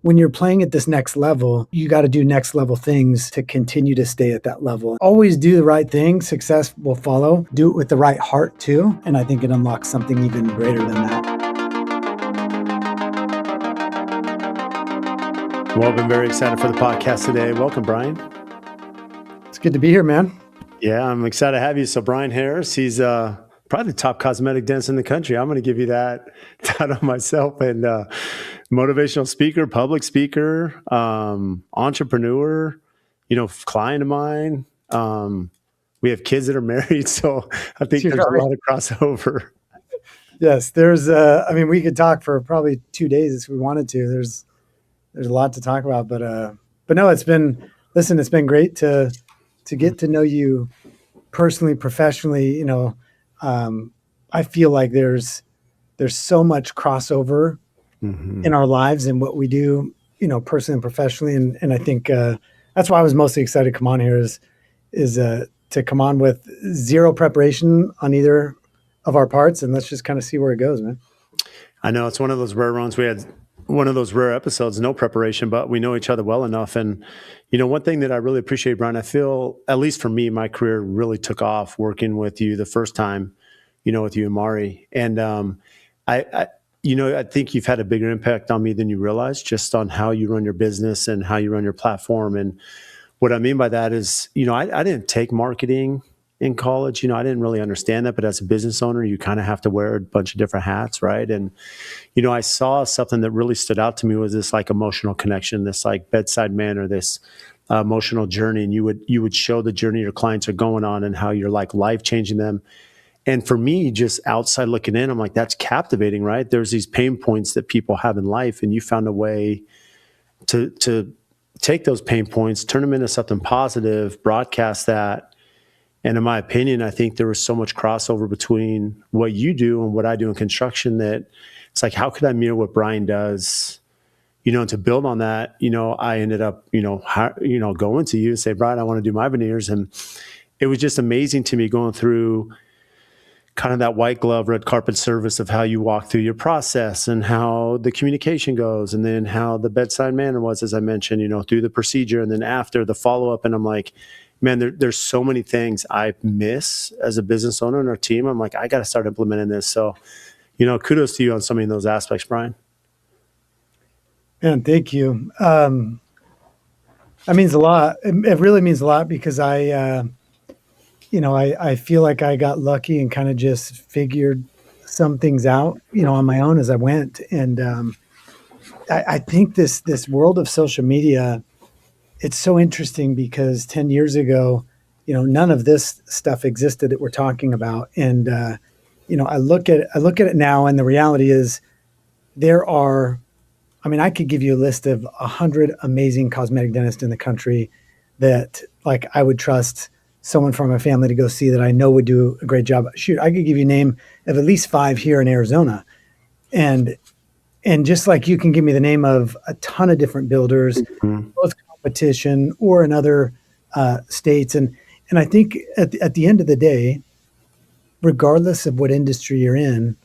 when you're playing at this next level, you got to do next level things to continue to stay at that level. Always do the right thing. Success will follow. Do it with the right heart too. And I think it unlocks something even greater than that. Well, I've been very excited for the podcast today. Welcome, Brian. It's good to be here, man. Yeah, I'm excited to have you. So Brian Harris, he's probably the top cosmetic dentist in the country. I'm going to give you that title myself. And motivational speaker, public speaker, entrepreneur, client of mine. We have kids that are married, so I think there's a lot of crossover. Yes, we could talk for probably 2 days if we wanted to. There's a lot to talk about, but no, it's been great to get to know you personally, professionally. I feel like there's so much crossover in our lives and what we do, personally and professionally. And I think that's why I was mostly excited to come on here is to come on with zero preparation on either of our parts. And let's just kind of see where it goes, man. I know it's one of those rare ones. We had one of those rare episodes, no preparation, but we know each other well enough. And, one thing that I really appreciate, Brian, I feel, at least for me, my career really took off working with you the first time, with you and Mari. And I think you've had a bigger impact on me than you realize, just on how you run your business and how you run your platform. And what I mean by that is, I didn't take marketing in college. I didn't really understand that, but as a business owner, you kind of have to wear a bunch of different hats, right? And, I saw something that really stood out to me was this like emotional connection, this like bedside manner, this emotional journey. And you would show the journey your clients are going on and how you're like life changing them. And for me, just outside looking in, I'm like, that's captivating, right? There's these pain points that people have in life, and you found a way to take those pain points, turn them into something positive, broadcast that. And in my opinion, I think there was so much crossover between what you do and what I do in construction that it's like, how could I mirror what Brian does? And to build on that, I ended up, going to you and say, Brian, I want to do my veneers. And it was just amazing to me going through kind of that white glove, red carpet service of how you walk through your process and how the communication goes, and then how the bedside manner was, as I mentioned, through the procedure, and then after the follow-up. And I'm like, man, there's so many things I miss as a business owner in our team. I'm like, I got to start implementing this. So, kudos to you on some of those aspects, Brian. Man, thank you. That means a lot. It really means a lot because I feel like I got lucky and kind of just figured some things out, on my own as I went. And I think this world of social media, it's so interesting because 10 years ago, none of this stuff existed that we're talking about. And I look at it now, and the reality is I could give you a list of 100 amazing cosmetic dentists in the country that like I would trust someone from my family to go see that I know would do a great job. Shoot, I could give you a name of at least 5 here in Arizona. And just like you can give me the name of a ton of different builders, both competition or in other states. And I think at the end of the day, regardless of what industry you're in,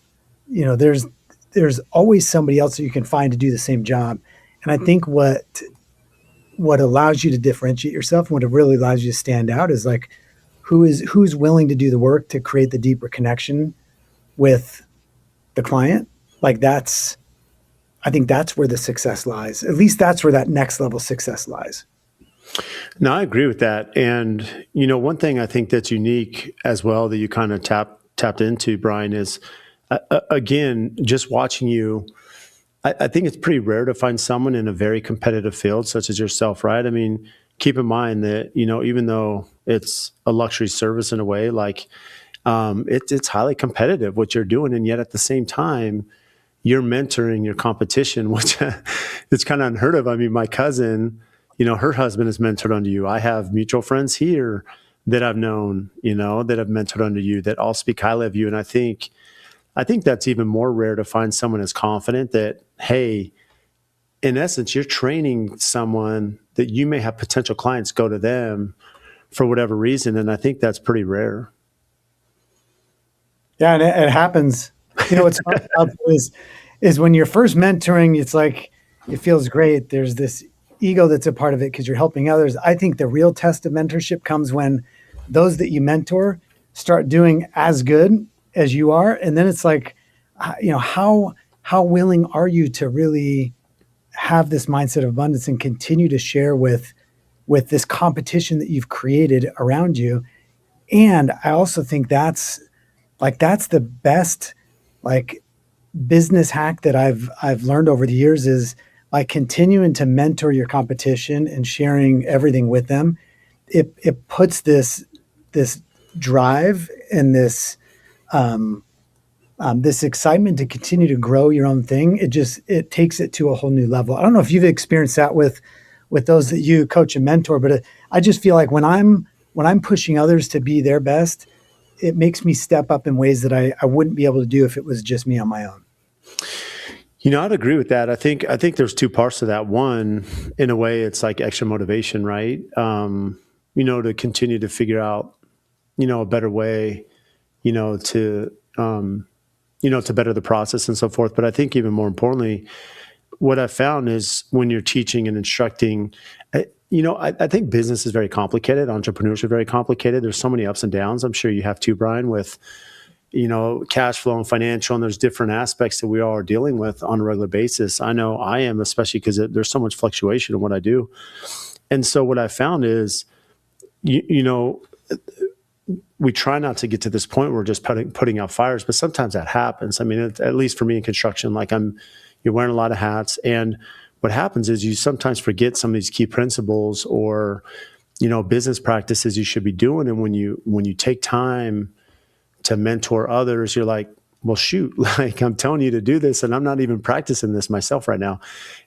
there's always somebody else that you can find to do the same job. And I think what allows you to differentiate yourself and what it really allows you to stand out is like who's willing to do the work to create the deeper connection with the client. Like I think that's where the success lies. At least that's where that next level success lies. No, I agree with that. And, one thing I think that's unique as well that you kind of tapped into, Brian, is again, just watching you, I think it's pretty rare to find someone in a very competitive field such as yourself, right? I mean, keep in mind that, even though it's a luxury service in a way, like it's highly competitive what you're doing. And yet at the same time, you're mentoring your competition, which it's kind of unheard of. I mean, my cousin, her husband is mentored under you. I have mutual friends here that I've known, that have mentored under you, that all speak highly of you. And I think that's even more rare to find someone as confident that, hey, in essence, you're training someone that you may have potential clients go to them for whatever reason. And I think that's pretty rare. Yeah, and it happens. What's hard is when you're first mentoring, it's like it feels great. There's this ego that's a part of it because you're helping others. I think the real test of mentorship comes when those that you mentor start doing as good as you are, and then it's like, how willing are you to really have this mindset of abundance and continue to share with this competition that you've created around you. And I also think that's the best like business hack that I've learned over the years is by continuing to mentor your competition and sharing everything with them, it puts this drive and this excitement to continue to grow your own thing. It takes it to a whole new level. I don't know if you've experienced that with those that you coach and mentor, but I just feel like when I'm pushing others to be their best, it makes me step up in ways that I wouldn't be able to do if it was just me on my own. I'd agree with that. I think there's two parts to that. One, in a way, it's like extra motivation, right? To continue to figure out, a better way, to to better the process and so forth. But I think even more importantly, what I found is when you're teaching and instructing, I think business is very complicated. Entrepreneurship is very complicated. There's so many ups and downs. I'm sure you have too, Brian, with cash flow and financial, and there's different aspects that we all are dealing with on a regular basis. I know I am, especially because there's so much fluctuation in what I do. And so what I found is, you, you know, we try not to get to this point where we're just putting out fires, but sometimes that happens. I mean, at least for me in construction, like you're wearing a lot of hats, and what happens is you sometimes forget some of these key principles or business practices you should be doing. And when you take time to mentor others, you're like, well, shoot, like I'm telling you to do this and I'm not even practicing this myself right now.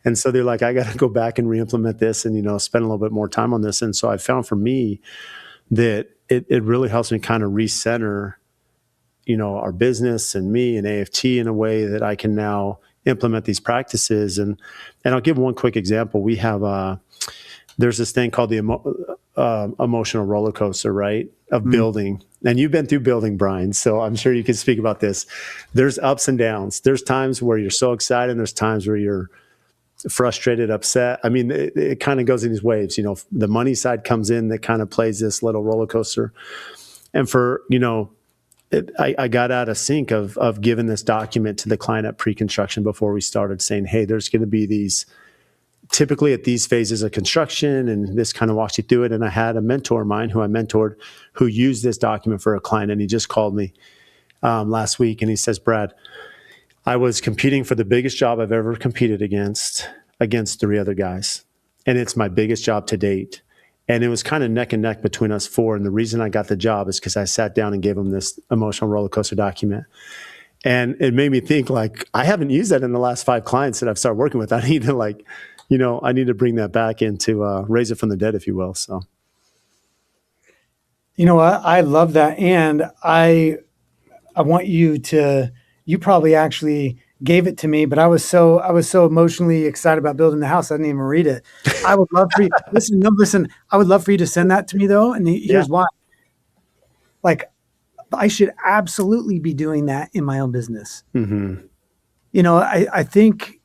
And so they're like, I got to go back and re-implement this and, spend a little bit more time on this. And so I found for me that it really helps me kind of recenter, our business and me and AFT in a way that I can now implement these practices. And I'll give one quick example. We have, there's this thing called the emotional roller coaster, right? Of Mm. building. And you've been through building, Brian, so I'm sure you can speak about this. There's ups and downs. There's times where you're so excited, and there's times where you're frustrated, upset. I mean, it kind of goes in these waves. The money side comes in that kind of plays this little roller coaster. And for, I got out of sync of giving this document to the client at pre-construction before we started, saying, hey, there's going to be these typically at these phases of construction, and this kind of walks you through it. And I had a mentor of mine who I mentored who used this document for a client, and he just called me last week, and he says, Brad, I was competing for the biggest job I've ever competed against three other guys, and it's my biggest job to date. And it was kind of neck and neck between us four. And the reason I got the job is because I sat down and gave him this emotional roller coaster document. And it made me think, like, I haven't used that in the last 5 clients that I've started working with. I need to I need to bring that back into raise it from the dead, if you will. So, You know what? I love that, and I want you to. You probably actually gave it to me, but I was so emotionally excited about building the house. I didn't even read it. I would love for you. Listen, no, listen. I would love for you to send that to me though, and yeah. here's why. Like, I should absolutely be doing that in my own business. Mm-hmm. I think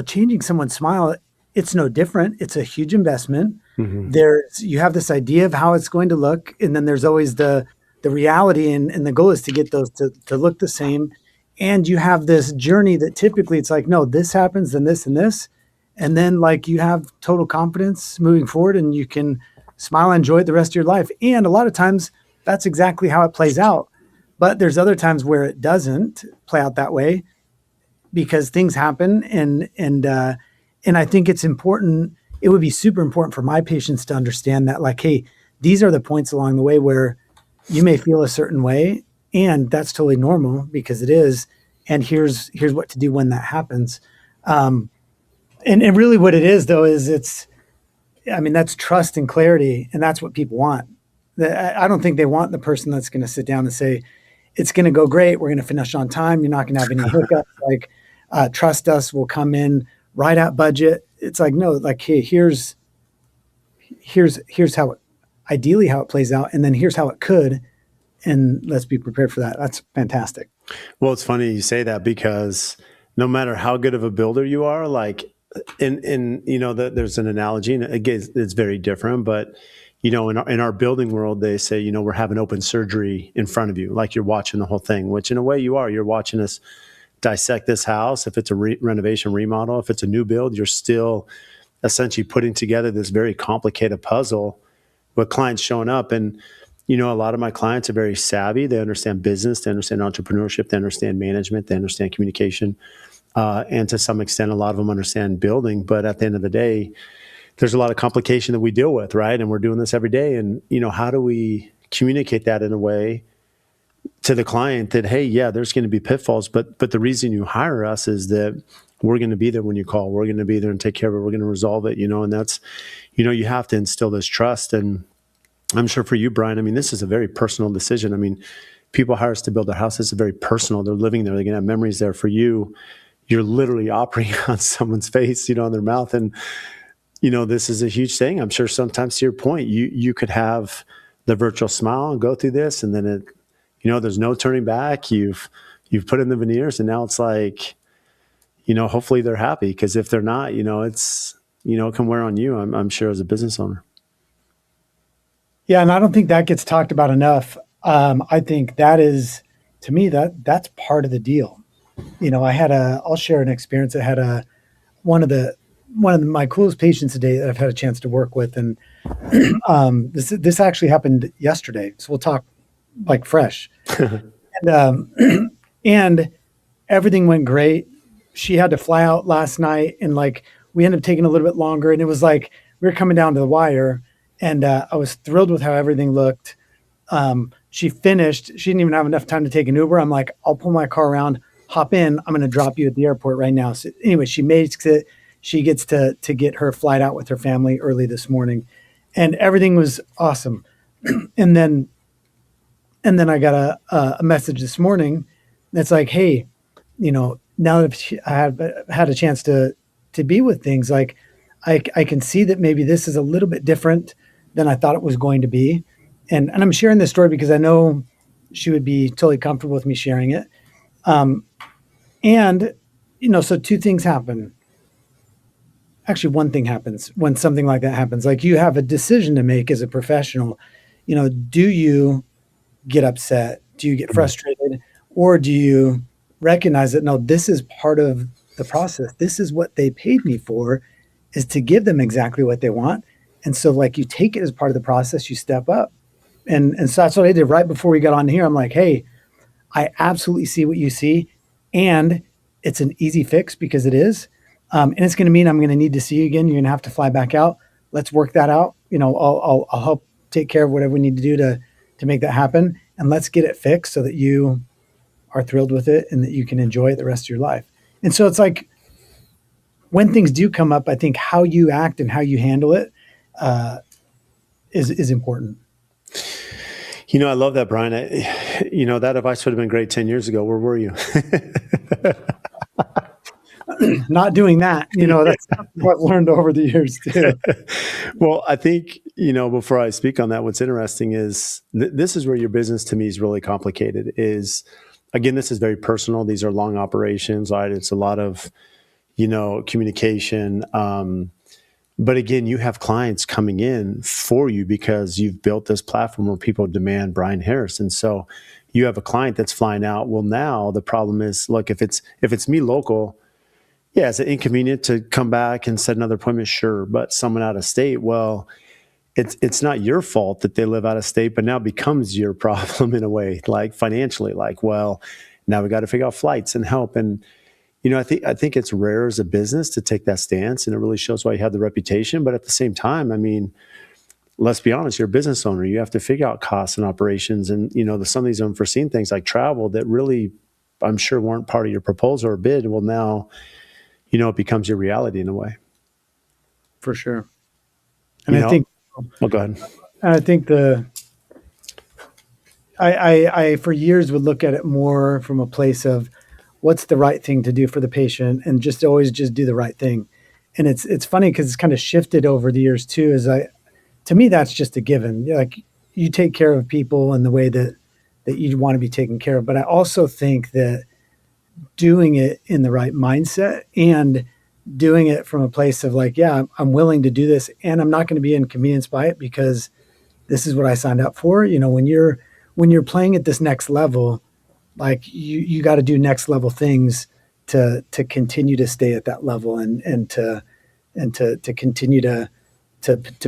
changing someone's smile, it's no different. It's a huge investment. Mm-hmm. You have this idea of how it's going to look, and then there's always the reality, and the goal is to get those to look the same. And you have this journey that typically it's like, no, this happens, then this and this. And then like you have total confidence moving forward and you can smile and enjoy it the rest of your life. And a lot of times that's exactly how it plays out. But there's other times where it doesn't play out that way because things happen, and I think it's important. It would be super important for my patients to understand that, like, hey, these are the points along the way where you may feel a certain way, and that's totally normal because it is. And here's what to do when that happens. Um, and really, what it is though is I mean, that's trust and clarity, and that's what people want. I don't think they want the person that's going to sit down and say, it's going to go great. We're going to finish on time. You're not going to have any hiccups. Like, trust us. We'll come in right at budget. It's like, no, like, hey, here's how it, ideally how it plays out. And then here's how it could. And let's be prepared for that. That's fantastic. Well, it's funny you say that because no matter how good of a builder you are, like in there's an analogy, and again, it's very different, but in our building world, they say, we're having open surgery in front of you, like you're watching the whole thing, which in a way you are. You're watching us dissect this house. If it's a renovation remodel, if it's a new build, you're still essentially putting together this very complicated puzzle with clients showing up. And a lot of my clients are very savvy. They understand business, they understand entrepreneurship, they understand management, they understand communication, and to some extent, a lot of them understand building. But at the end of the day, there's a lot of complication that we deal with, right? And we're doing this every day. And how do we communicate that in a way to the client that, hey, yeah, there's going to be pitfalls, but the reason you hire us is that we're going to be there when you call. We're going to be there and take care of it. We're going to resolve it, and that's, you have to instill this trust. And I'm sure for you, Brian, I mean, this is a very personal decision. I mean, people hire us to build their house. It's very personal. They're living there. They're going to have memories there. For you, you're literally operating on someone's face, on their mouth. And, this is a huge thing. I'm sure sometimes, to your point, you could have the virtual smile and go through this, and then there's no turning back. You've put in the veneers, and now it's like, hopefully they're happy, because if they're not, it can wear on you, I'm sure, as a business owner. Yeah, and I don't think that gets talked about enough. I think that is, to me, that's part of the deal. I'll share an experience. I had one of the one of my coolest patients today that I've had a chance to work with, and this actually happened yesterday. So we'll talk like fresh, and and everything went great. She had to fly out last night, and like we ended up taking a little bit longer, and it was like we were coming down to the wire, and I was thrilled with how everything looked. She finished. She didn't even have enough time to take an Uber. I'm like, I'll pull my car around, hop in. I'm going to drop you at the airport right now. So anyway, she makes it. She gets to get her flight out with her family early this morning, and everything was awesome. and then and then I got a message this morning that's like, hey, now that I have had a chance to be with things, like I can see that maybe this is a little bit different than I thought it was going to be. And I'm sharing this story because I know she would be totally comfortable with me sharing it. Um, and, so two things happen. Actually, one thing happens when something like that happens. Like you have a decision to make as a professional. Do you get upset? Do you get frustrated? Or do you recognize that, no, this is part of the process? This is what they paid me for, is to give them exactly what they want. And so, like, you take it as part of the process, you step up. And so that's what I did right before we got on here. I'm like, hey, I absolutely see what you see. And it's an easy fix because it is. And it's going to mean I'm going to need to see you again. You're going to have to fly back out. Let's work that out. I'll help take care of whatever we need to do to make that happen. And let's get it fixed so that you are thrilled with it and that you can enjoy it the rest of your life. And so it's like when things do come up, I think how you act and how you handle it is important. I love that, Brian. That advice would have been great 10 years ago. Where were you? Not doing that, that's what I've learned over the years too. Well, I think, before I speak on that, what's interesting is this is where your business to me is really complicated is, again, this is very personal. These are long operations, right? It's a lot of, communication. But again, you have clients coming in for you because you've built this platform where people demand Brian Harris. And so you have a client that's flying out. Well, now the problem is, look, if it's me local, yeah, is it inconvenient to come back and set another appointment? Sure. But someone out of state, well, it's not your fault that they live out of state, but now it becomes your problem in a way, like financially, like, well, now we got to figure out flights and help. And, I think it's rare as a business to take that stance, and it really shows why you have the reputation. But at the same time, I mean, let's be honest, you're a business owner. You have to figure out costs and operations, and some of these unforeseen things like travel that really, I'm sure, weren't part of your proposal or bid. Well, now, it becomes your reality in a way. For sure. And You I know, think, oh, go ahead. and I think I for years would look at it more from a place of what's the right thing to do for the patient, and just always just do the right thing. And it's funny because it's kind of shifted over the years too. To me, that's just a given. Like you take care of people in the way that you want to be taken care of. But I also think that doing it in the right mindset and doing it from a place of like, yeah, I'm willing to do this and I'm not going to be inconvenienced by it because this is what I signed up for. You know, when you're playing at this next level, like you got to do next level things to continue to stay at that level and to continue to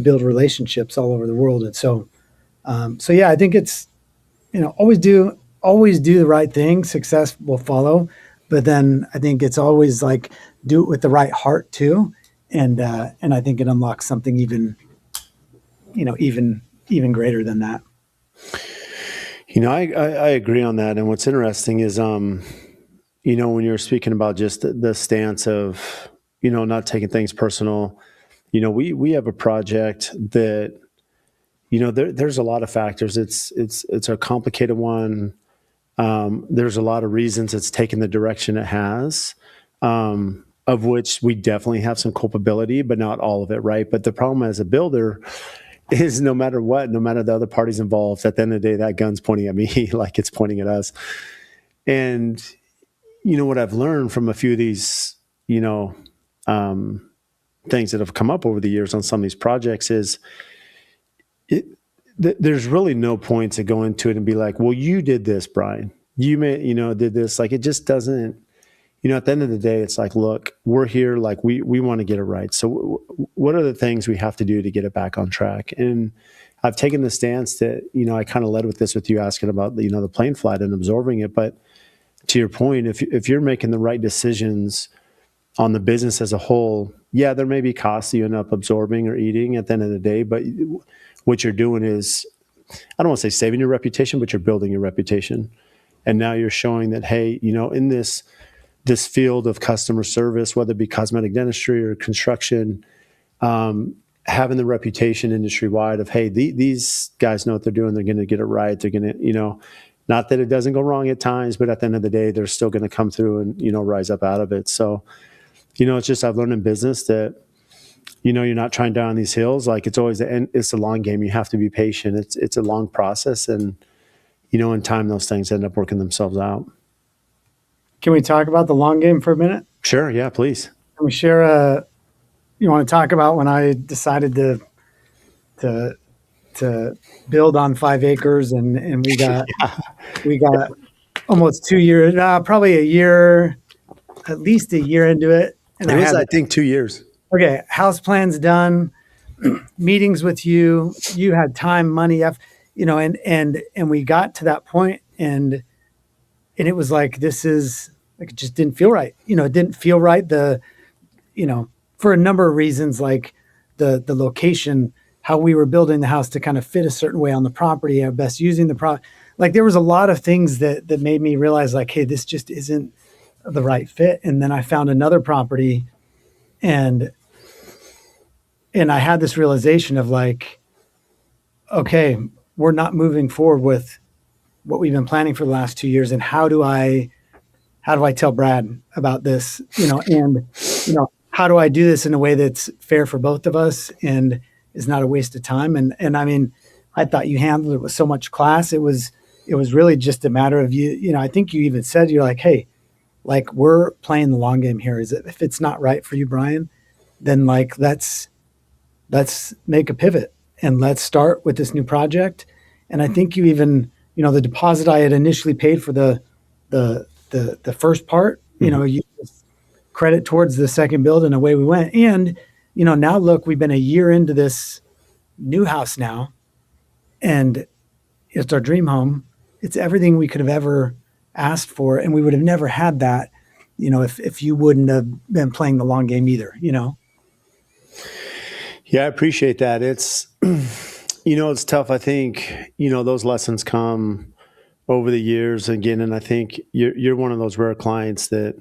build relationships all over the world. And so yeah, I think it's, you know, always do the right thing. Success will follow, but then I think it's always like do it with the right heart too, and I think it unlocks something even, you know, even greater than that. I agree on that. And what's interesting is, when you're speaking about just the stance of, not taking things personal, we have a project that, there's a lot of factors. It's a complicated one. There's a lot of reasons it's taken the direction it has, of which we definitely have some culpability, but not all of it, right? But the problem as a builder is no matter what, no matter the other parties involved, at the end of the day, that gun's pointing at me like it's pointing at us. And what I've learned from a few of these, um, things that have come up over the years on some of these projects is it, there's really no point to go into it and be like, well, you did this, Brian. Did this. Like, it just doesn't, at the end of the day, it's like, look, we're here. Like, we want to get it right. So what are the things we have to do to get it back on track? And I've taken the stance that, I kind of led with this with you asking about, the plane flight and absorbing it. But to your point, if you're making the right decisions on the business as a whole, yeah, there may be costs you end up absorbing or eating at the end of the day, but what you're doing is, I don't want to say saving your reputation, but you're building your reputation. And now you're showing that, hey, in this field of customer service, whether it be cosmetic dentistry or construction, having the reputation industry wide of, hey, these guys know what they're doing. They're going to get it right. They're going to, not that it doesn't go wrong at times, but at the end of the day, they're still going to come through and, rise up out of it. So, it's just, I've learned in business that, you're not trying down these hills. Like, it's always the end. It's a long game. You have to be patient. It's a long process. And, in time, those things end up working themselves out. Can we talk about the long game for a minute? Sure. Yeah, please. Can we share a? You want to talk about when I decided to to build on 5 acres and we got almost 2 years, probably a year, at least a year into it, and It was, I think, 2 years. okay, house plans done, meetings with you. You had time, money, and we got to that point, and it was like this is like it just didn't feel right. It didn't feel right. You know, for a number of reasons, like the location, how we were building the house to kind of fit a certain way on the property, how best using the pro. Like there was a lot of things that made me realize, like, hey, this just isn't the right fit. And then I found another property, and I had this realization of like, okay, we're not moving forward with what we've been planning for the last 2 years, and how do I tell Brad about this? And how do I do this in a way that's fair for both of us and is not a waste of time? And I mean, I thought you handled it with so much class. It was really just a matter of you. I think you even said, you're like, hey, like, we're playing the long game here. Is it, if it's not right for you, Brian, then like let's make a pivot and let's start with this new project. And I think you even, the deposit I had initially paid for the first part, Mm-hmm. you credit towards the second build, and away we went. And now look, we've been a year into this new house now, and it's our dream home. It's everything we could have ever asked for, and we would have never had that, if you wouldn't have been playing the long game either. Yeah, I appreciate that. It's, it's tough. I think, those lessons come over the years again. And I think you're one of those rare clients that,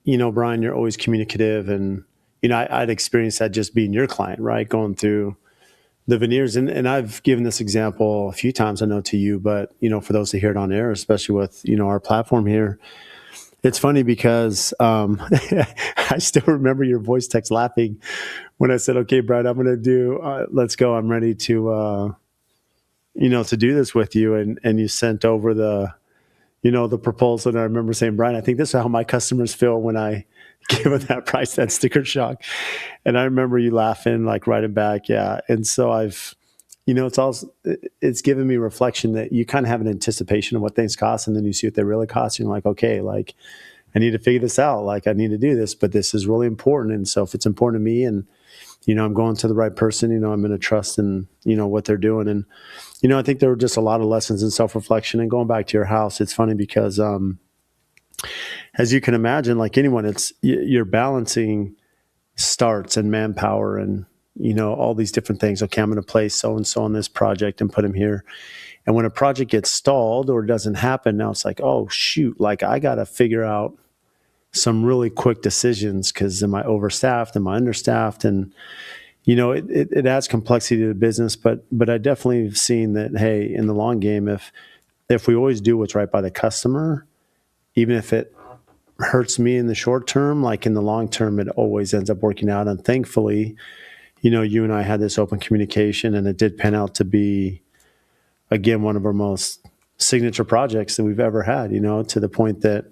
Brian, you're always communicative. And, I'd experienced that just being your client, right? Going through the veneers. And I've given this example a few times, I know, to you, but, for those that hear it on air, especially with, our platform here, it's funny because I still remember your voice text laughing when I said, okay, Brad, I'm going to do, let's go. I'm ready to, to do this with you. And you sent over the proposal. And I remember saying, Brian, I think this is how my customers feel when I give them that price, that sticker shock. And I remember you laughing, like writing back. Yeah. And so it's given me reflection that you kind of have an anticipation of what things cost. And then you see what they really cost. And you're like, okay, like I need to figure this out. Like I need to do this, but this is really important. And so if it's important to me and, I'm going to the right person, I'm going to trust in, what they're doing. And, I think there were just a lot of lessons in self-reflection. And going back to your house, it's funny because, as you can imagine, like anyone, you're balancing starts and manpower and, all these different things. Okay, I'm going to place so-and-so on this project and put him here. And when a project gets stalled or doesn't happen, now it's like, oh shoot, like I got to figure out some really quick decisions because am I overstaffed? Am I understaffed? And it adds complexity to the business, but I definitely have seen that, hey, in the long game, if we always do what's right by the customer, even if it hurts me in the short term, like in the long term, it always ends up working out. And thankfully, you and I had this open communication, and it did pan out to be, again, one of our most signature projects that we've ever had, to the point that,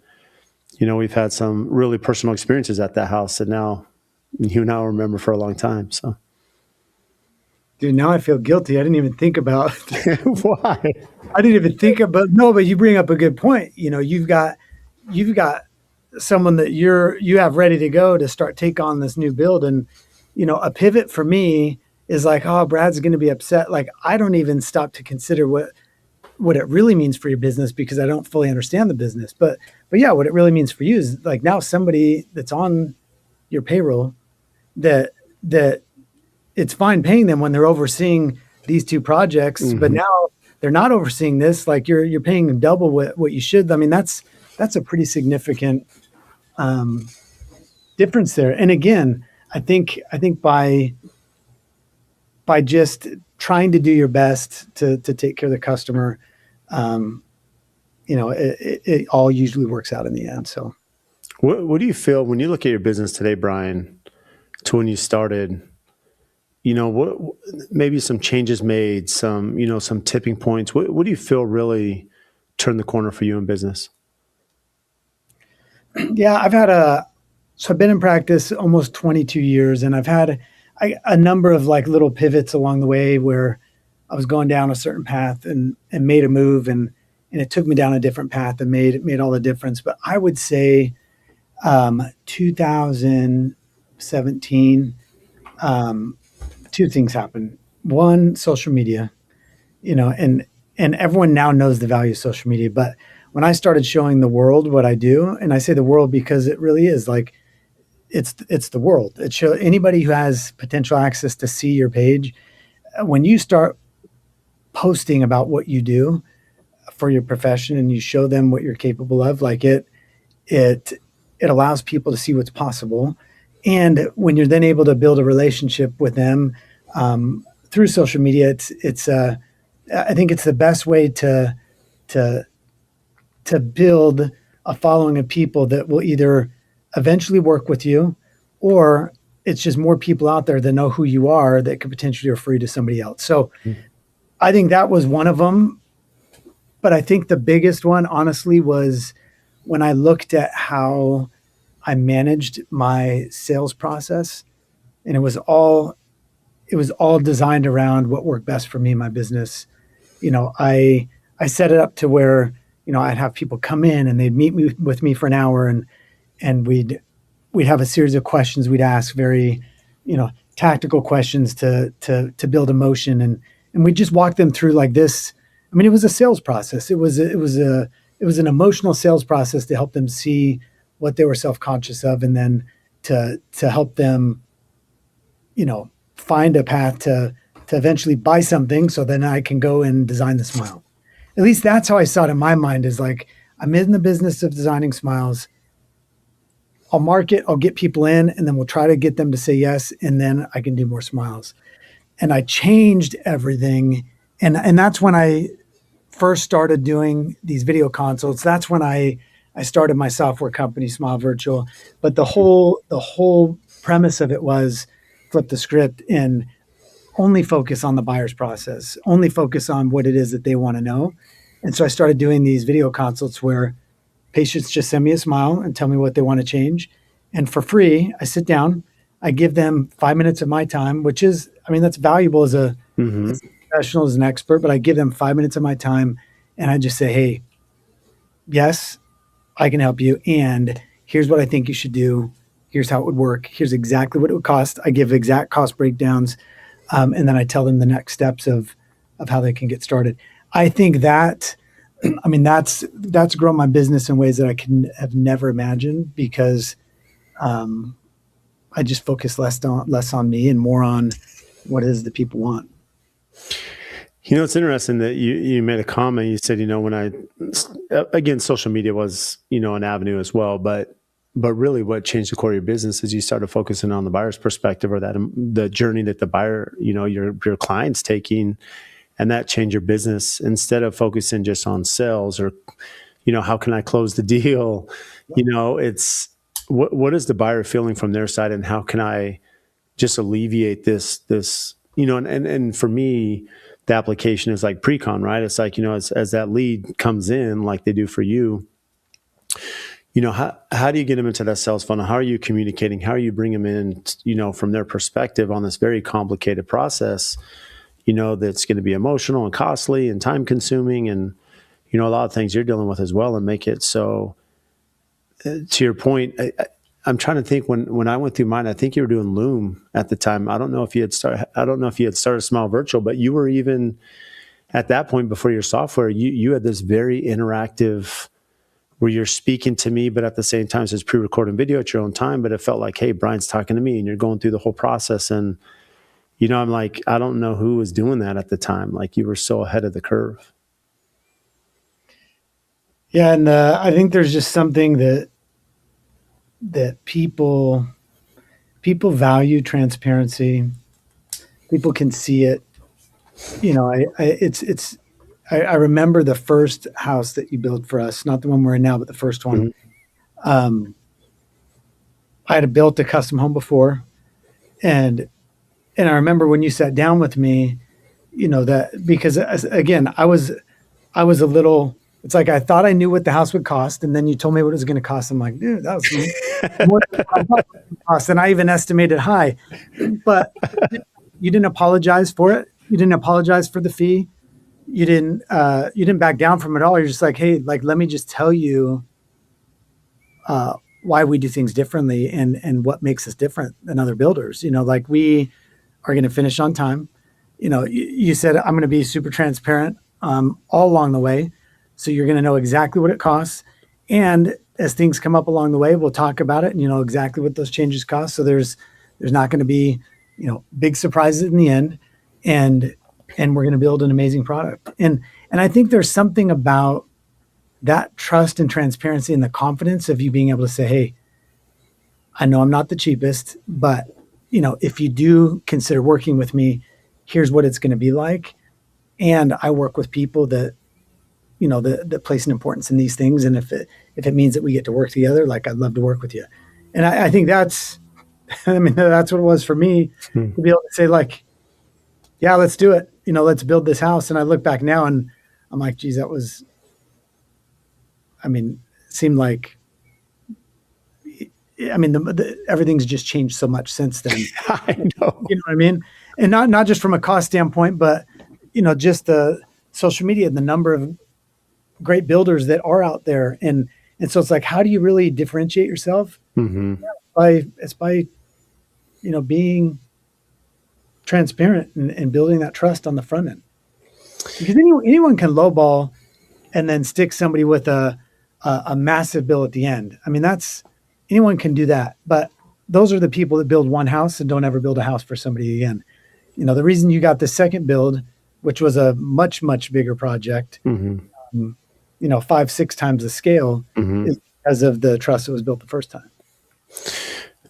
we've had some really personal experiences at that house that now you and I will remember for a long time. So, Dude, now I feel guilty. I didn't even think about. why? I didn't even think about. No, but you bring up a good point. You've got someone that you have ready to go to start take on this new build, and a pivot for me is like, oh, Brad's going to be upset. Like I don't even stop to consider what it really means for your business because I don't fully understand the business. But yeah, what it really means for you is like now somebody that's on your payroll that it's fine paying them when they're overseeing these two projects, but Mm-hmm. now they're not overseeing this. Like you're paying them double what you should. I mean, that's a pretty significant um, difference there. And again, I think by just trying to do your best to take care of the customer, um, it all usually works out in the end. So What do you feel when you look at your business today, Brian, to when you started? What maybe some changes made, some tipping points. What do you feel really turned the corner for you in business? yeah, so I've been in practice almost 22 years, and I've had a number of like little pivots along the way where I was going down a certain path and made a move, and it took me down a different path and made all the difference. But I would say 2017, um, two things happened. One, social media, and everyone now knows the value of social media. But when I started showing the world what I do, and I say the world because it really is like it's the world. It show anybody who has potential access to see your page. When you start posting about what you do for your profession and you show them what you're capable of, like it it allows people to see what's possible. And when you're then able to build a relationship with them through social media, it's I think it's the best way to to build a following of people that will either eventually work with you, or it's just more people out there that know who you are that could potentially refer you to somebody else. So I think that was one of them. But I think the biggest one, honestly, was when I looked at how I managed my sales process, and it was all designed around what worked best for me in my business. I set it up to where I'd have people come in and they'd meet with me for an hour, and we'd have a series of questions we'd ask, very tactical questions to build emotion, and we just walk them through like this. I mean, it was a sales process. It was an emotional sales process to help them see what they were self-conscious of, and then to help them find a path to eventually buy something, so then I can go and design the smile. At least that's how I saw it in my mind, is like, I'm in the business of designing smiles. I'll market, I'll get people in, and then we'll try to get them to say yes, and then I can do more smiles. And I changed everything. And that's when I first started doing these video consults. That's when I started my software company, Smile Virtual. But the whole premise of it was flip the script and only focus on the buyer's process, only focus on what it is that they want to know. And so I started doing these video consults where patients just send me a smile and tell me what they want to change. And for free, I sit down, I give them 5 minutes of my time, which is, I mean, that's valuable Hmm. as a professional, as an expert, but I give them 5 minutes of my time and I just say, hey, yes, I can help you. And here's what I think you should do. Here's how it would work. Here's exactly what it would cost. I give exact cost breakdowns. And then I tell them the next steps of how they can get started. I think that, I mean, that's grown my business in ways that I can have never imagined because um, I just focus less on me and more on what it is that people want. It's interesting that you made a comment. You said, when I, again, social media was, an avenue as well, but really what changed the core of your business is you started focusing on the buyer's perspective, or that the journey that the buyer, your client's taking, and that changed your business instead of focusing just on sales or, how can I close the deal? It's what is the buyer feeling from their side, and how can I just alleviate this, and for me, the application is like pre-con, right? It's like, as that lead comes in, like they do for you, how do you get them into that sales funnel? How are you communicating? How are you bringing them in, from their perspective on this very complicated process, that's going to be emotional and costly and time consuming, and, a lot of things you're dealing with as well, and make it so, to your point, I'm trying to think, when I went through mine, I think you were doing Loom at the time. I don't know if you had started Smile Virtual, but you were even at that point, before your software, you had this very interactive, where you're speaking to me, but at the same time, it's pre-recorded video at your own time. But it felt like, hey, Brian's talking to me, and you're going through the whole process. And, I'm like, I don't know who was doing that at the time. Like, you were so ahead of the curve. Yeah, and I think there's just something that people value transparency. People can see it. I remember the first house that you built for us, not the one we're in now, but the first one. Mhm. Um, I had built a custom home before, and I remember when you sat down with me, that because again, I was a little. It's like I thought I knew what the house would cost, and then you told me what it was going to cost. I'm like, dude, that was more than what I thought it would cost, and I even estimated high. But you didn't apologize for it. You didn't apologize for the fee. You didn't back down from it all. You're just like, hey, like let me just tell you why we do things differently and what makes us different than other builders. Like we are going to finish on time. You said I'm going to be super transparent all along the way, so you're going to know exactly what it costs. And as things come up along the way, we'll talk about it, and you know exactly what those changes cost. So there's not going to be big surprises in the end, and we're going to build an amazing product. And I think there's something about that trust and transparency and the confidence of you being able to say, hey, I know I'm not the cheapest, but if you do consider working with me, here's what it's going to be like. And I work with people that place an importance in these things. And if it means that we get to work together, like I'd love to work with you. And I think that's, I mean, that's what it was for me to be able to say like, yeah, let's do it. Let's build this house. And I look back now and I'm like, geez, that was, I mean, it seemed like, I mean, everything's just changed so much since then. I know. You know what I mean? And not just from a cost standpoint, but just the social media and the number of great builders that are out there. And so it's like, how do you really differentiate yourself? Hmm. It's by being transparent and building that trust on the front end. Because anyone can lowball and then stick somebody with a massive bill at the end. I mean, that's anyone can do that, but those are the people that build one house and don't ever build a house for somebody again. The reason you got the second build, which was a much much bigger project, Hmm. um, 5-6 times the scale, Hmm. is because of the trust that was built the first time.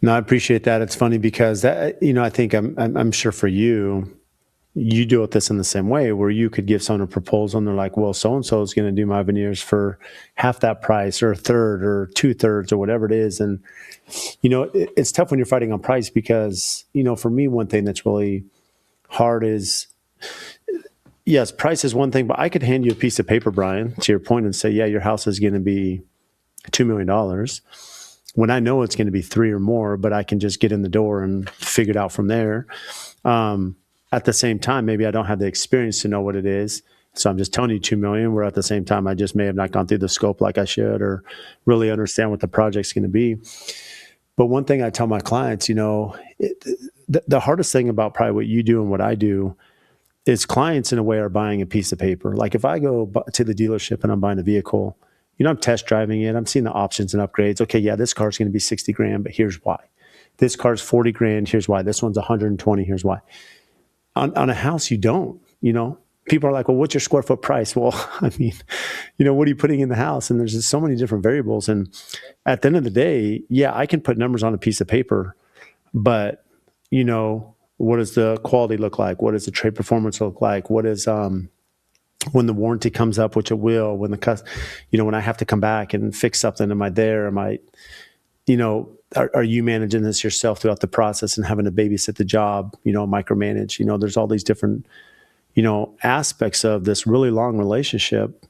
No, I appreciate that. It's funny because that, I think I'm sure for you, you deal with this in the same way, where you could give someone a proposal and they're like, well, so and so is going to do my veneers for half that price, or a third, or 2/3, or whatever it is. And it's tough when you're fighting on price, because for me, one thing that's really hard is yes, price is one thing, but I could hand you a piece of paper, Brian, to your point, and say, yeah, your house is going to be $2 million when I know it's going to be three or more, but I can just get in the door and figure it out from there. Um, at the same time, maybe I don't have the experience to know what it is. So I'm just telling you 2 million, where at the same time, I just may have not gone through the scope like I should, or really understand what the project's going to be. But one thing I tell my clients, the hardest thing about probably what you do and what I do is clients in a way are buying a piece of paper. Like if I go to the dealership and I'm buying a vehicle, I'm test driving it. I'm seeing the options and upgrades. Okay, yeah, this car's going to be 60 grand, but here's why. This car's 40 grand. Here's why. This one's 120. Here's why. On a house, you don't, people are like, well, what's your square foot price? Well, I mean, what are you putting in the house? And there's just so many different variables. And at the end of the day, yeah, I can put numbers on a piece of paper, but what does the quality look like? What does the trade performance look like? What is, when the warranty comes up, which it will, when I have to come back and fix something, am I there? Am I, are you managing this yourself throughout the process and having to babysit the job, micromanage, there's all these different, aspects of this really long relationship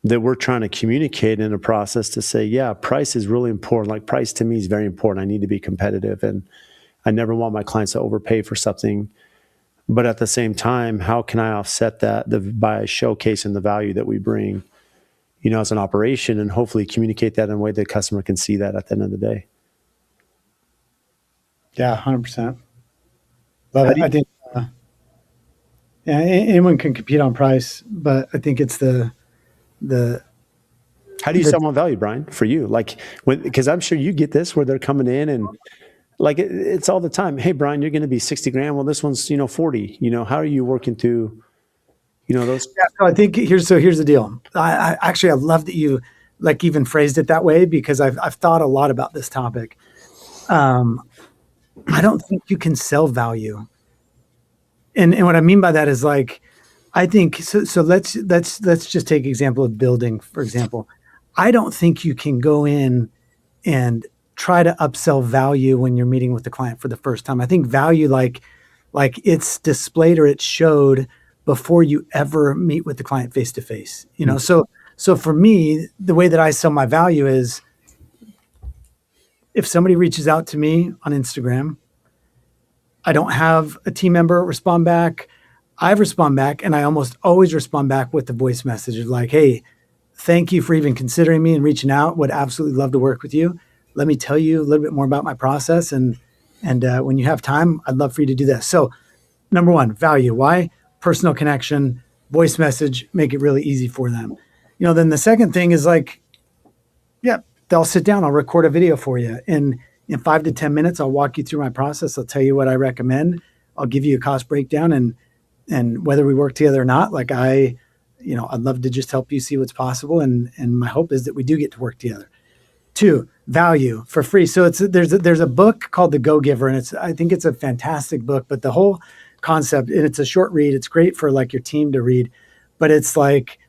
that we're trying to communicate in a process to say, yeah, price is really important. Like price to me is very important. I need to be competitive, and I never want my clients to overpay for something. But at the same time, how can I offset that by showcasing the value that we bring, as an operation, and hopefully communicate that in a way the customer can see that at the end of the day. Yeah, 100%. Love How it. do I you, think yeah, anyone can compete on price, but I think it's the how do you the sell more value, Brian, for you? Like because I'm sure you get this where they're coming in and like it's all the time. Hey, Brian, you're going to be 60 grand. Well, this one's 40. How are you working through those? yeah. So I think here's the deal. I love that you like even phrased it that way because I've thought a lot about this topic. Um, I don't think you can sell value, and what I mean by that is like I think so. So let's just take example of building, for example. I don't think you can go in and try to upsell value when you're meeting with the client for the first time. I think value like it's displayed or it's showed before you ever meet with the client face to face. So for me, the way that I sell my value is if somebody reaches out to me on Instagram, I don't have a team member respond back. I respond back, and I almost always respond back with the voice message of like, "Hey, thank you for even considering me and reaching out. Would absolutely love to work with you. Let me tell you a little bit more about my process, and when you have time, I'd love for you to do this." So, number one, value. Why? Personal connection, voice message, make it really easy for them. Then the second thing is like, yeah, they'll sit down. I'll record a video for you. In 5 to 10 minutes, I'll walk you through my process. I'll tell you what I recommend. I'll give you a cost breakdown and whether we work together or not, like I'd love to just help you see what's possible. And my hope is that we do get to work together. Two, value for free. So there's a book called The Go Giver, and I think it's a fantastic book. But the whole concept, and it's a short read. It's great for like your team to read, but it's like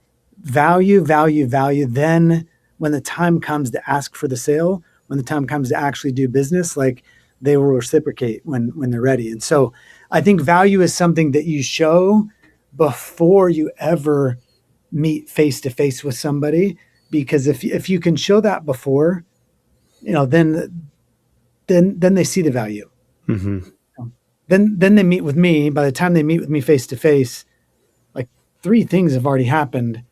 value, value, value. Then when the time comes to ask for the sale, when the time comes to actually do business, like they will reciprocate when they're ready. And so I think value is something that you show before you ever meet face to face with somebody, because if you can show that before, then they see the value. Mm-hmm. Then they meet with me. By the time they meet with me face to face, like three things have already happened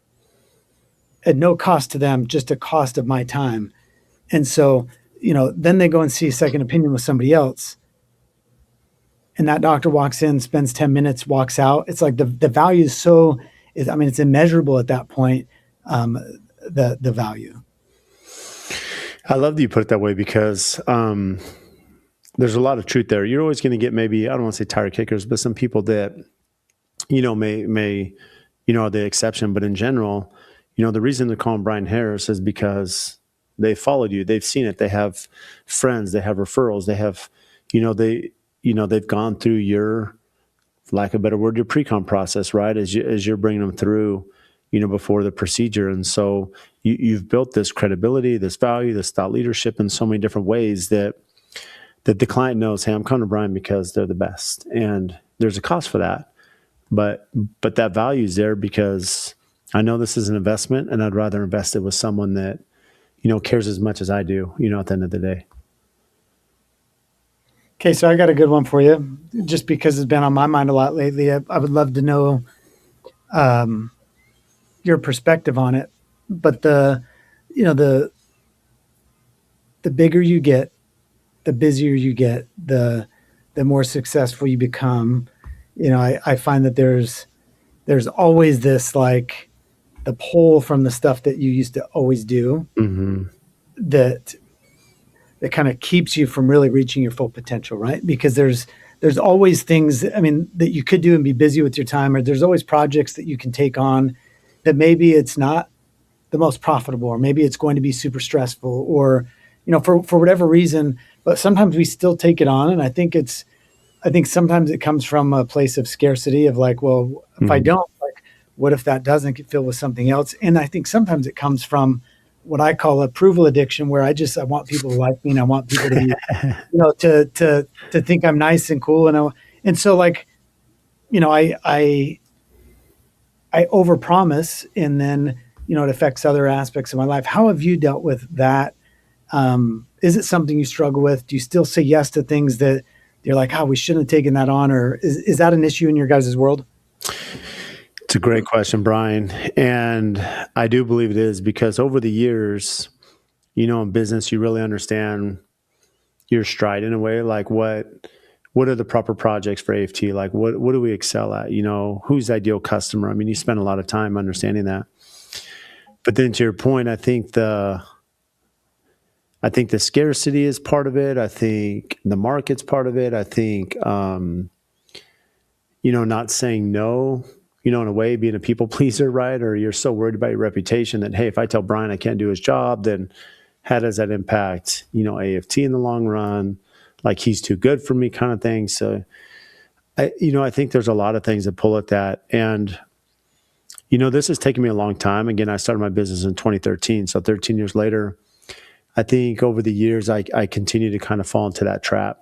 at no cost to them, just a cost of my time. And so, then they go and see a second opinion with somebody else. And that doctor walks in, spends 10 minutes, walks out. It's like the value is it's immeasurable at that point. Um, the value. I love that you put it that way because there's a lot of truth there. You're always going to get maybe, I don't want to say tire kickers, but some people that, may, are the exception. But in general, the reason they're calling Brian Harris is because they followed you. They've seen it. They have friends. They have referrals. They have, they've gone through your, for lack of a better word, your pre-com process, right? As you're bringing them through, before the procedure. And so you've built this credibility, this value, this thought leadership in so many different ways that the client knows, hey, I'm coming to Brian because they're the best. And there's a cost for that. but but that value is there because I know this is an investment, and I'd rather invest it with someone that cares as much as I do. At the end of the day. Okay, so I got a good one for you, just because it's been on my mind a lot lately. I would love to know um, your perspective on it. But you know, the bigger you get, the busier you get, the more successful you become. I find that there's always this, like, the pull from the stuff that you used to always do Hmm. that kind of keeps you from really reaching your full potential, right? Because there's always things, I mean, that you could do and be busy with your time, or there's always projects that you can take on that maybe it's not the most profitable, or maybe it's going to be super stressful, or for whatever reason, but sometimes we still take it on. And I think sometimes it comes from a place of scarcity, of like, well, if I Hmm. don't, like, what if that doesn't get filled with something else? And I think sometimes it comes from what I call approval addiction, where I want people to like me, and I want people to be, to think I'm nice and cool. And so, like, I overpromise, and then, it affects other aspects of my life. How have you dealt with that? Is it something you struggle with? Do you still say yes to things that you're like, oh, we shouldn't have taken that on? Or is that an issue in your guys' world? It's a great question, Brian, and I do believe it is because over the years, in business, you really understand your stride in a way. Like what are the proper projects for AFT? Like what do we excel at? Who's the ideal customer? I mean, you spend a lot of time understanding that. But then to your point, I think the scarcity is part of it. I think the market's part of it. I think not saying no, in a way, being a people pleaser, right? Or you're so worried about your reputation that, hey, if I tell Brian I can't do his job, then how does that impact, AFT in the long run? Like he's too good for me, kind of thing. So I think there's a lot of things that pull at that. And, this has taken me a long time. Again, I started my business in 2013. So 13 years later, I think over the years, I continue to kind of fall into that trap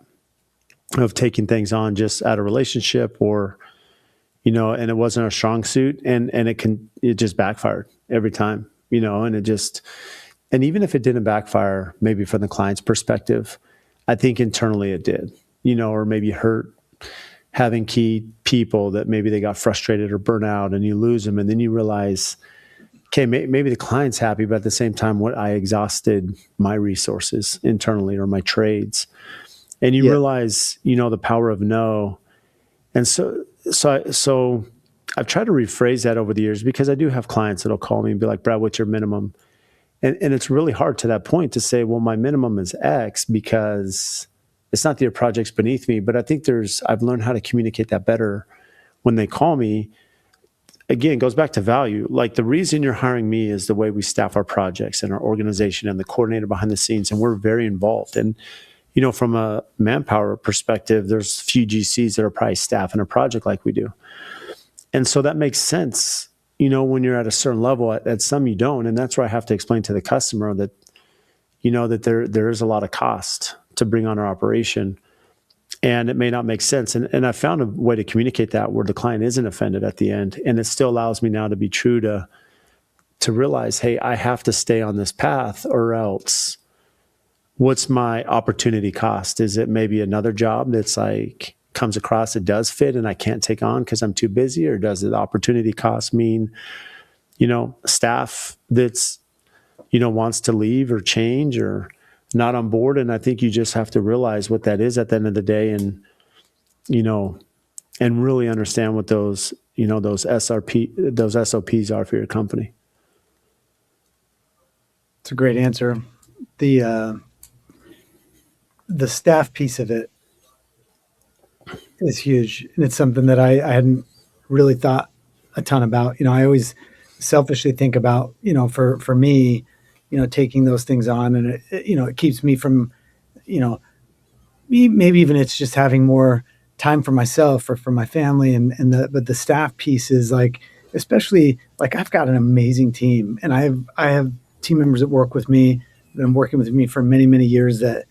of taking things on just out of relationship or, and it wasn't a strong suit and it just backfired every time, and and even if it didn't backfire, maybe from the client's perspective, I think internally it did, or maybe hurt having key people that maybe they got frustrated or burnt out and you lose them. And then you realize, okay, maybe the client's happy, but at the same time, what I exhausted my resources internally or my trades. And you Yeah. realize, the power of no. And so I've tried to rephrase that over the years because I do have clients that'll call me and be like, Brad, what's your minimum? And it's really hard to that point to say, well, my minimum is X because it's not that your project's beneath me, but I think I've learned how to communicate that better when they call me. Again, it goes back to value. Like the reason you're hiring me is the way we staff our projects and our organization and the coordinator behind the scenes. And we're very involved. And, from a manpower perspective, there's few GCs that are probably staffing a project like we do. And so that makes sense, when you're at a certain level. At some you don't. And that's where I have to explain to the customer that, that there is a lot of cost to bring on our operation. And it may not make sense. And I found a way to communicate that where the client isn't offended at the end. And it still allows me now to be true to realize, hey, I have to stay on this path or else what's my opportunity cost? Is it maybe another job that's like comes across it does fit and I can't take on because I'm too busy? Or does the opportunity cost mean, staff that's, wants to leave or change or not on board? And I think you just have to realize what that is at the end of the day you know, and really understand what those SOPs are for your company. It's a great answer. The uh, the staff piece of it is huge, and it's something that I hadn't really thought a ton about. I always selfishly think about, for me, taking those things on, and it keeps me from, you know, maybe even it's just having more time for myself or for my family, but the staff piece is like, especially, like, I've got an amazing team, and I have team members that work with me, that been working with me for many, many years, that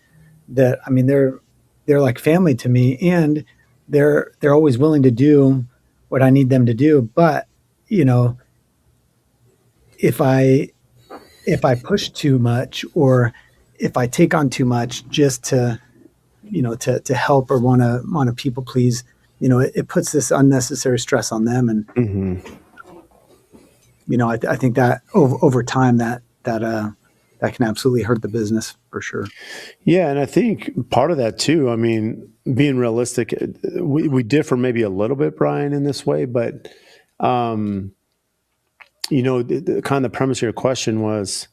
I mean, they're like family to me, and they're always willing to do what I need them to do. But, you know, if I if I push too much, or if I take on too much just to, to help or want to people please, it puts this unnecessary stress on them. And, Hmm. I think that over time that can absolutely hurt the business for sure. Yeah, and I think part of that too. I mean, being realistic, we differ maybe a little bit, Brian, in this way, but um, the kind of the premise of your question was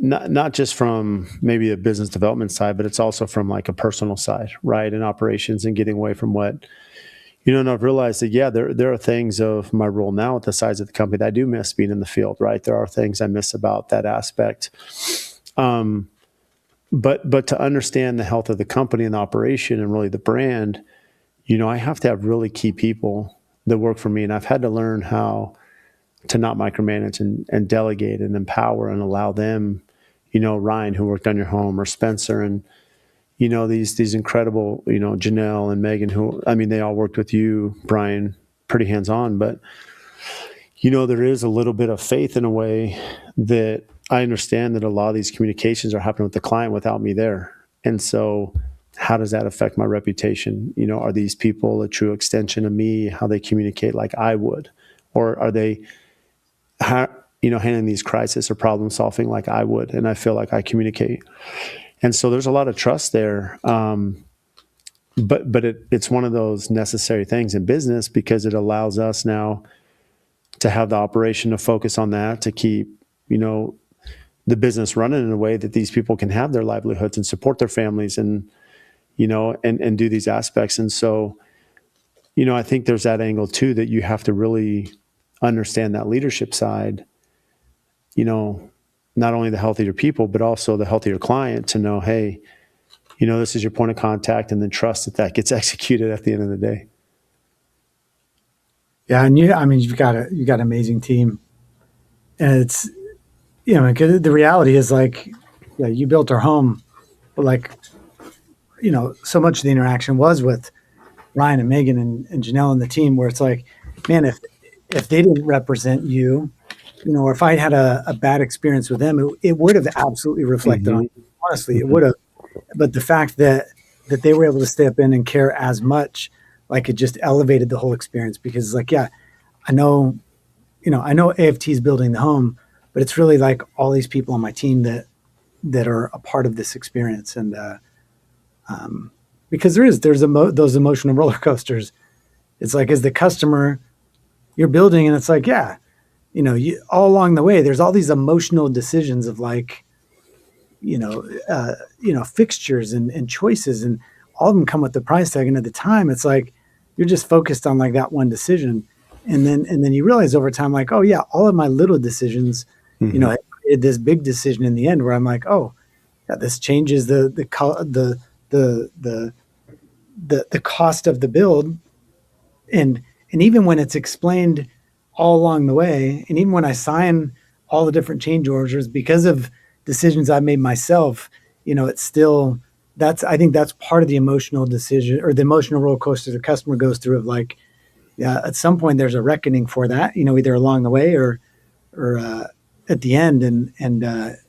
not just from maybe a business development side, but it's also from like a personal side, right? And operations and getting away from what and I've realized that yeah, there are things of my role now at the size of the company that I do miss being in the field, right? There are things I miss about that aspect. Um, but to understand the health of the company and the operation and really the brand, I have to have really key people that work for me, and I've had to learn how to not micromanage and delegate and empower and allow them, Ryan who worked on your home, or Spencer, and these incredible, Janelle and Megan, who, I mean, they all worked with you, Brian, pretty hands on, but there is a little bit of faith in a way that I understand that a lot of these communications are happening with the client without me there. And so how does that affect my reputation? Are these people a true extension of me, how they communicate like I would? Or are they, handling these crisis or problem solving like I would? And I feel like I communicate. And so there's a lot of trust there. But it's one of those necessary things in business, because it allows us now to have the operation to focus on that, to keep, the business running in a way that these people can have their livelihoods and support their families, and, and do these aspects. And so, I think there's that angle too, that you have to really understand that leadership side, you know, not only the healthier people, but also the healthier client, to know, hey, this is your point of contact, and then trust that that gets executed at the end of the day. Yeah, and I mean, you got an amazing team, and it's, because the reality is like, yeah, you built our home, but like, so much of the interaction was with Ryan and Megan and Janelle and the team, where it's like, man, if they didn't represent you, or if I had a bad experience with them, it would have absolutely reflected on. Mm-hmm. Honestly, it Mm-hmm. would have. But the fact that they were able to step in and care as much, like, it just elevated the whole experience. Because it's like, yeah, I know, I know AFT is building the home, but it's really like all these people on my team that are a part of this experience. And because those emotional roller coasters. It's like, as the customer, you're building, and it's like, yeah, all along the way, there's all these emotional decisions of like, fixtures and choices, and all of them come with the price tag. And at the time, it's like you're just focused on like that one decision, and then you realize over time, like, oh yeah, all of my little decisions, Mm-hmm. have created this big decision in the end, where I'm like, oh yeah, this changes the the cost of the build. And and even when it's explained all along the way, and even when I sign all the different change orders because of decisions I made myself, it's still, that's, I think that's part of the emotional decision, or the emotional roller coaster the customer goes through, of like, yeah, at some point there's a reckoning for that, either along the way or at the end. And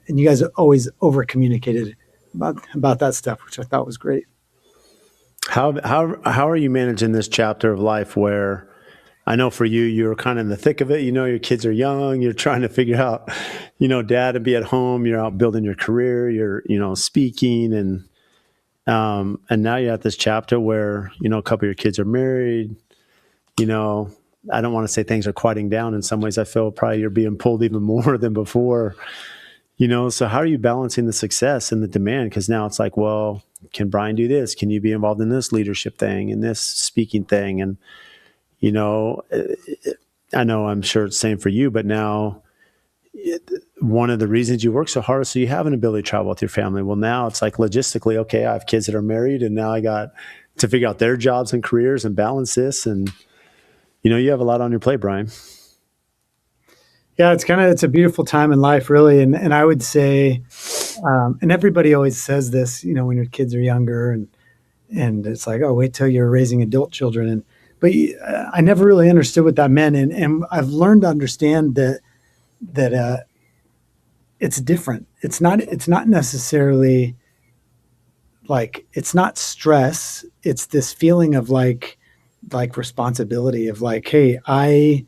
you guys always over communicated about that stuff, which I thought was great. How are you managing this chapter of life where, I know for you, you're kind of in the thick of it. Your kids are young. You're trying to figure out, dad, and be at home. You're out building your career. You're, speaking, and now you're at this chapter where, a couple of your kids are married. You know, I don't want to say things are quieting down. In some ways, I feel probably you're being pulled even more than before. So how are you balancing the success and the demand? Because now it's like, well, can Brian do this? Can you be involved in this leadership thing and this speaking thing? And you know, I know I'm sure it's the same for you, but now one of the reasons you work so hard is so you have an ability to travel with your family. Well, now it's like, logistically, okay, I have kids that are married, and now I got to figure out their jobs and careers and balance this. And, you have a lot on your plate, Brian. Yeah, it's a beautiful time in life, really. And I would say, and everybody always says this, when your kids are younger, and it's like, oh, wait till you're raising adult children. And but I never really understood what that meant, and I've learned to understand that it's different. It's not necessarily like it's not stress. It's this feeling of like responsibility of like, hey, I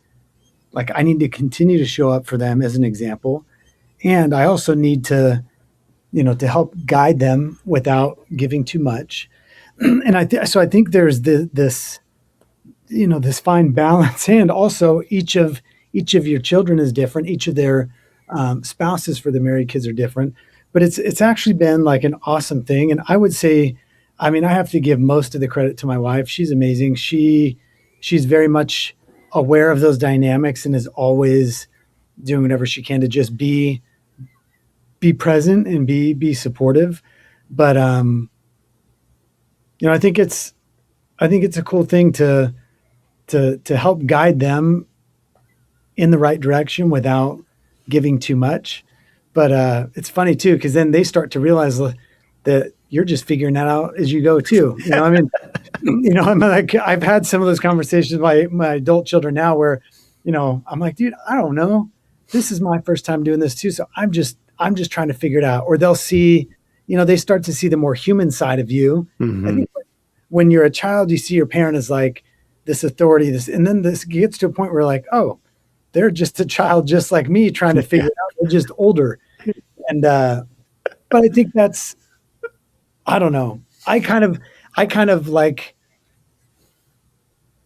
need to continue to show up for them as an example, and I also need to to help guide them without giving too much. And so I think there's this this fine balance, and also each of your children is different. Each of their spouses for the married kids are different, but it's actually been like an awesome thing. And I would say, I mean, I have to give most of the credit to my wife. She's amazing. She's very much aware of those dynamics and is always doing whatever she can to just be present and be supportive. But I think it's a cool thing to help guide them in the right direction without giving too much. But it's funny too, because then they start to realize that you're just figuring that out as you go too. I mean, I'm like, I've had some of those conversations with my adult children now where, I'm like, dude, I don't know. This is my first time doing this too. So I'm just trying to figure it out. Or they'll see, they start to see the more human side of you. I Hmm. think when you're a child, you see your parent as like this authority, and then this gets to a point where like, oh, they're just a child just like me trying to figure Yeah, it out. They're just older. And but I think that's I don't know. I kind of like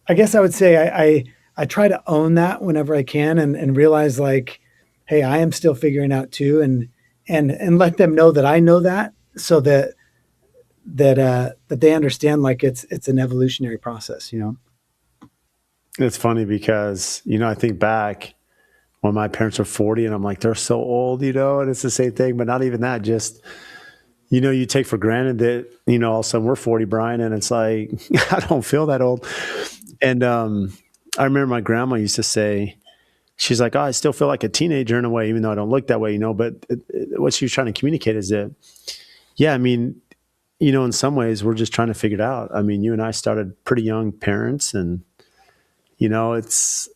I guess I would say I try to own that whenever I can and realize like, hey, I am still figuring out too, and let them know that I know that, so that they understand like it's an evolutionary process. it's funny because I think back when my parents were 40, and I'm like, they're so old, and it's the same thing. But not even that, just you take for granted that all of a sudden we're 40, Brian, and it's like I don't feel that old. And I remember my grandma used to say, she's like, oh, I still feel like a teenager in a way, even though I don't look that way, But what she was trying to communicate is that, yeah, I mean, in some ways, we're just trying to figure it out. I mean, you and I started pretty young parents, and it's